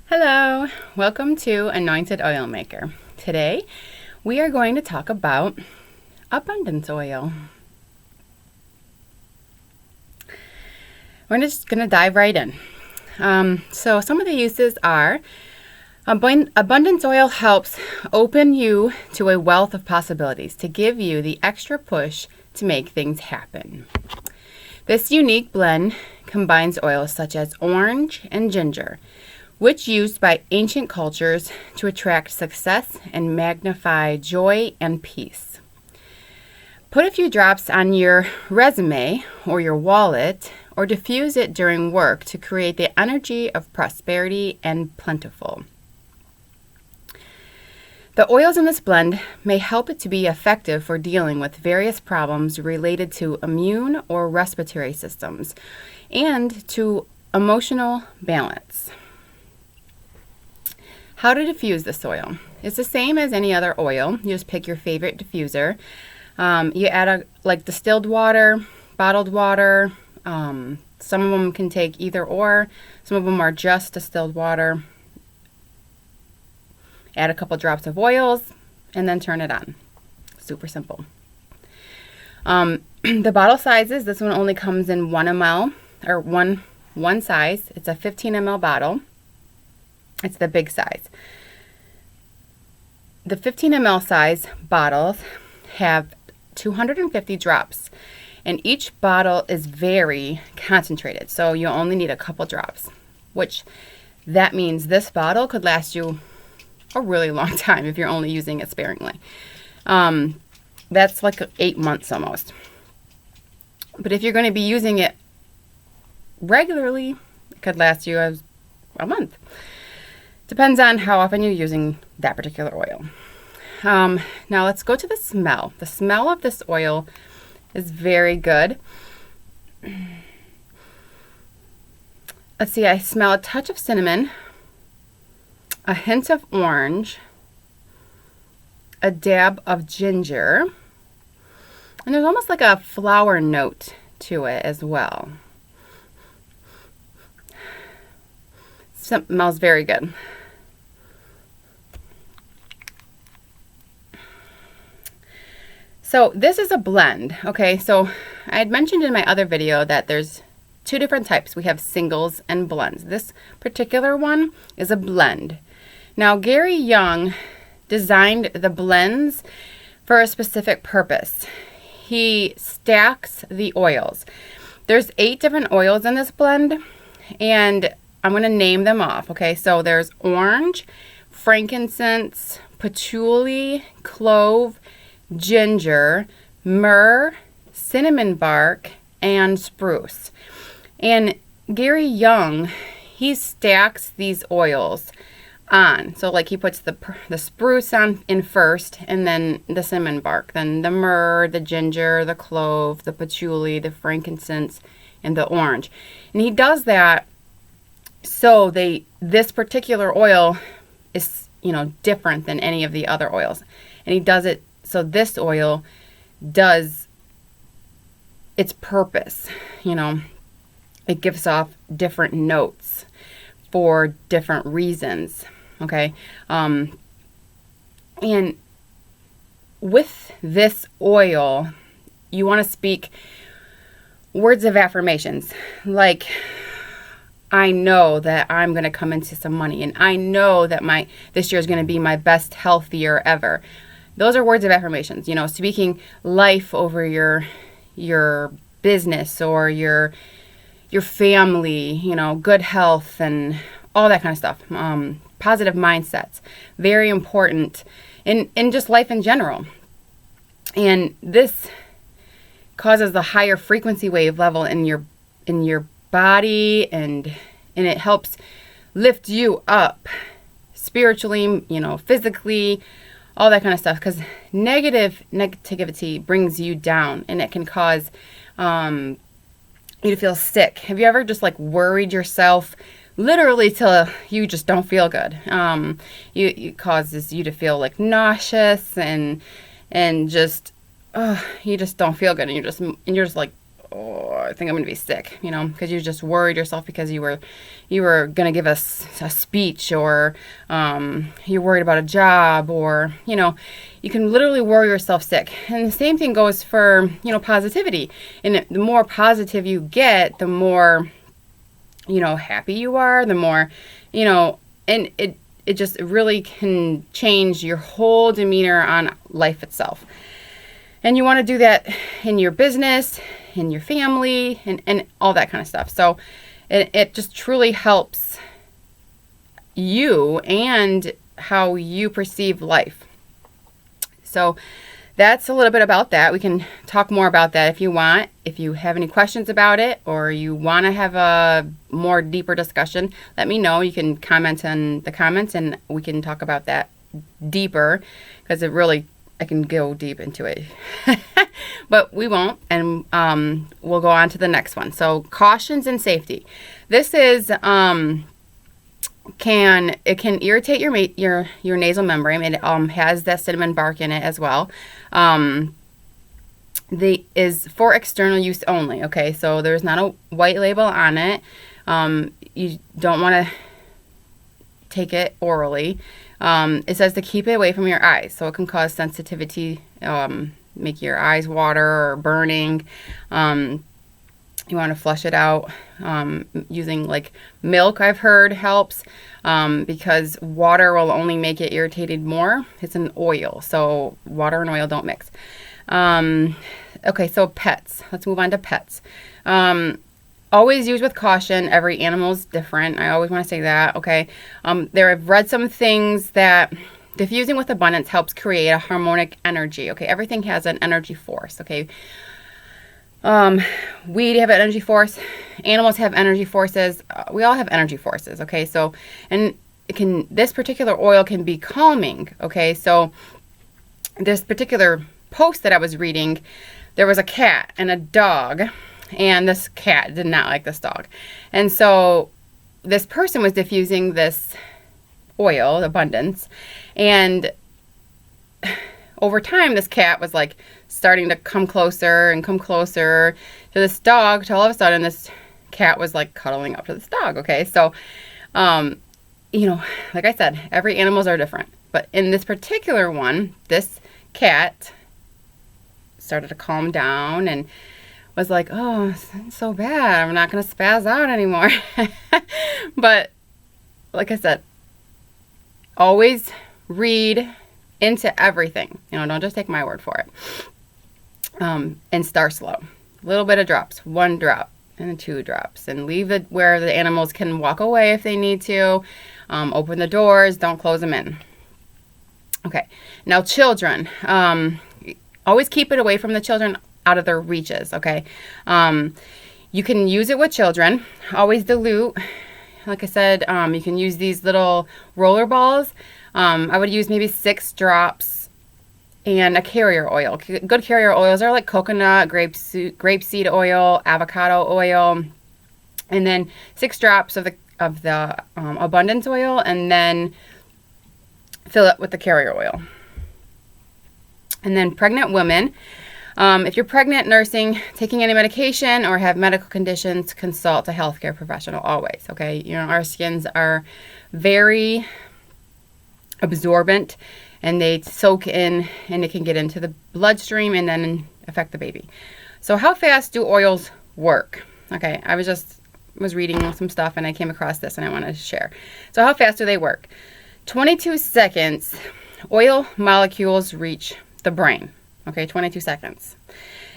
Hello, welcome to Anointed Oil Maker. Today we are going to talk about abundance oil. We're just going to dive right in. So some of the uses are abundance oil helps open you to a wealth of possibilities to give you the extra push to make things happen. This unique blend combines oils such as orange and ginger, which used by ancient cultures to attract success and magnify joy and peace. Put a few drops on your resume or your wallet, or diffuse it during work to create the energy of prosperity and plentiful. The oils in this blend may help it to be effective for dealing with various problems related to immune or respiratory systems and to emotional balance. How to diffuse this oil. It's the same as any other oil. You just pick your favorite diffuser. You add distilled water, bottled water. Some of them can take either or. Some of them are just distilled water. Add a couple drops of oils and then turn it on. Super simple. The bottle sizes, this one only comes in 1 ml or one size. It's a 15 ml bottle. It's the big size. The 15 ml size bottles have 250 drops, and each bottle is very concentrated, so you only need a couple drops, which that means this bottle could last you a really long time if you're only using it sparingly. That's like 8 months almost. But if you're going to be using it regularly, it could last you a month. Depends on how often you're using that particular oil. Now let's go to the smell. The smell of this oil is very good. Let's see, I smell a touch of cinnamon, a hint of orange, a dab of ginger, and there's almost like a flower note to it as well. Smells very good. So this is a blend, okay? So I had mentioned in my other video that there's 2 different types. We have singles and blends. This particular one is a blend. Now Gary Young designed the blends for a specific purpose. He stacks the oils. There's 8 different oils in this blend, and I'm going to name them off, okay? So there's orange, frankincense, patchouli, clove, ginger, myrrh, cinnamon bark, and spruce. And Gary Young, he stacks these oils on. So like he puts the spruce on in first, and then the cinnamon bark, then the myrrh, the ginger, the clove, the patchouli, the frankincense, and the orange. And he does that so this particular oil is, different than any of the other oils. And he does it so this oil does its purpose. It gives off different notes for different reasons. Okay. And with this oil, you want to speak words of affirmations like, I know that I'm going to come into some money, and I know that this year is going to be my best health year ever. Those are words of affirmations, speaking life over your business or your family, good health and all that kind of stuff. Positive mindsets, very important in just life in general. And this causes the higher frequency wave level in your body, and it helps lift you up spiritually, physically, all that kind of stuff, because negativity brings you down, and it can cause you to feel sick. Have you ever just worried yourself literally till you just don't feel good? It causes you to feel nauseous and just you just don't feel good, and you're just oh, I think I'm going to be sick, you know, because you just worried yourself because you were going to give us a speech, or you're worried about a job, or, you know, you can literally worry yourself sick. And the same thing goes for, you know, positivity. And the more positive you get, the more, you know, happy you are, the more, you know, and it just really can change your whole demeanor on life itself. And you want to do that in your business, in your family, and all that kind of stuff. So it just truly helps you and how you perceive life. So that's a little bit about that. We can talk more about that if you want. If you have any questions about it, or you want to have a more deeper discussion, let me know. You can comment in the comments and we can talk about that deeper, because I can go deep into it. But we won't, and we'll go on to the next one. So cautions and safety. This is can irritate your nasal membrane. It has that cinnamon bark in it as well. Is for external use only. Okay, so there's not a white label on it. You don't want to take it orally. It says to keep it away from your eyes, so it can cause sensitivity, make your eyes water or burning. You want to flush it out using like milk, I've heard helps, because water will only make it irritated more. It's an oil, so water and oil don't mix. Okay, so pets. Let's move on to pets. Always use with caution. Every animal is different. I always want to say that, okay? I've read some things that diffusing with abundance helps create a harmonic energy, okay? Everything has an energy force, okay? We have an energy force. Animals have energy forces. We all have energy forces, okay? So, and this particular oil can be calming, okay? So, this particular post that I was reading, there was a cat and a dog, and this cat did not like this dog. And so this person was diffusing this oil, abundance, and over time this cat was like starting to come closer and come closer to this dog, till all of a sudden this cat was like cuddling up to this dog, okay? So, you know, like I said, every animals are different. But in this particular one, this cat started to calm down and was like, oh, it's so bad. I'm not going to spaz out anymore. But like I said, always read into everything. You know, don't just take my word for it. And start slow. A little bit of drops, 1 drop and 2 drops, and leave it where the animals can walk away if they need to. Open the doors, don't close them in. Okay, now children. Always keep it away from the children, out of their reaches, okay? You can use it with children. Always dilute. Like I said, you can use these little roller balls. I would use maybe 6 drops and a carrier oil. Good carrier oils are like coconut, grapeseed oil, avocado oil, and then 6 drops of the abundance oil, and then fill it with the carrier oil. And then pregnant women, if you're pregnant, nursing, taking any medication, or have medical conditions, consult a healthcare professional always, okay? You know, our skins are very absorbent, and they soak in, and it can get into the bloodstream and then affect the baby. So how fast do oils work? Okay, I was reading some stuff and I came across this and I wanted to share. So how fast do they work? 22 seconds, oil molecules reach the brain. Okay, 22 seconds.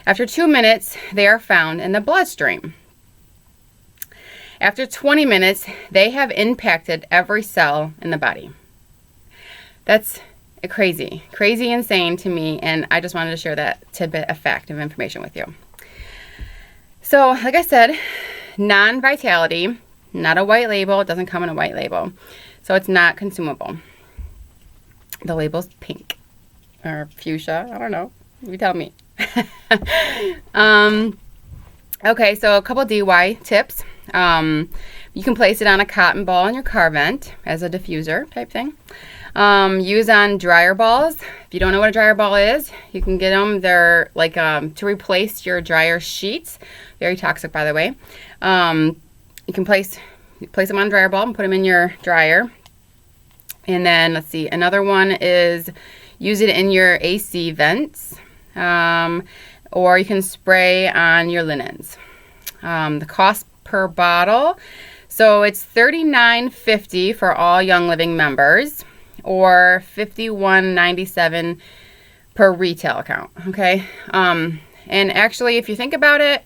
After 2 minutes, they are found in the bloodstream. After 20 minutes, they have impacted every cell in the body. That's crazy, insane to me, and I just wanted to share that tidbit of fact of information with you. So, like I said, non-vitality, not a white label. It doesn't come in a white label, so it's not consumable. The label's pink or fuchsia. I don't know. You tell me. Okay, so a couple DIY tips. You can place it on a cotton ball in your car vent as a diffuser type thing. Use on dryer balls. If you don't know what a dryer ball is, you can get them. They're like to replace your dryer sheets. Very toxic, by the way. You can place them on a dryer ball and put them in your dryer. And then let's see, another one is use it in your AC vents, or you can spray on your linens. The cost per bottle, so it's $39.50 for all Young Living members, or $51.97 per retail account. Okay, and actually, if you think about it,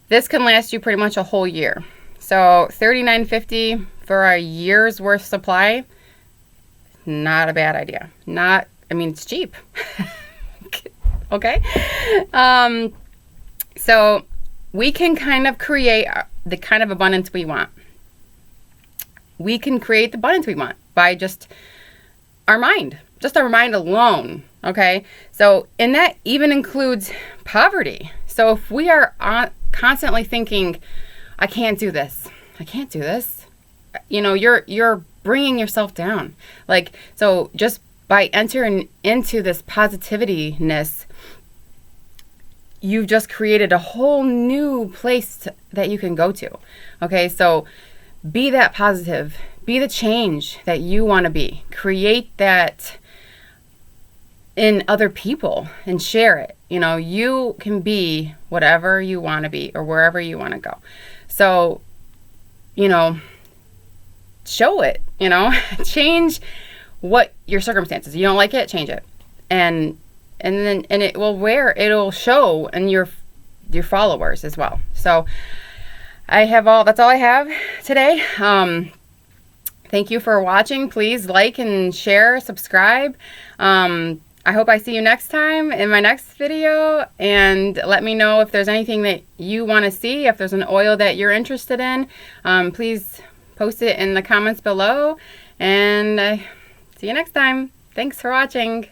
this can last you pretty much a whole year. So $39.50 for a year's worth supply. Not a bad idea. It's cheap. Okay. So we can kind of create the kind of abundance we want. We can create the abundance we want by just our mind alone. Okay. So, and that even includes poverty. So if we are constantly thinking, I can't do this, you're bringing yourself down. Like, so just by entering into this positivity-ness, you've just created a whole new place that you can go to. Okay, so be that positive, be the change that you want to be. Create that in other people and share it. You can be whatever you want to be or wherever you want to go. So, show it, change what your circumstances. You don't like it, change it. And it'll show in your followers as well. So that's all I have today. Thank you for watching. Please like and share, subscribe. I hope I see you next time in my next video, and let me know if there's anything that you want to see. If there's an oil that you're interested in, please post it in the comments below, and see you next time. Thanks for watching.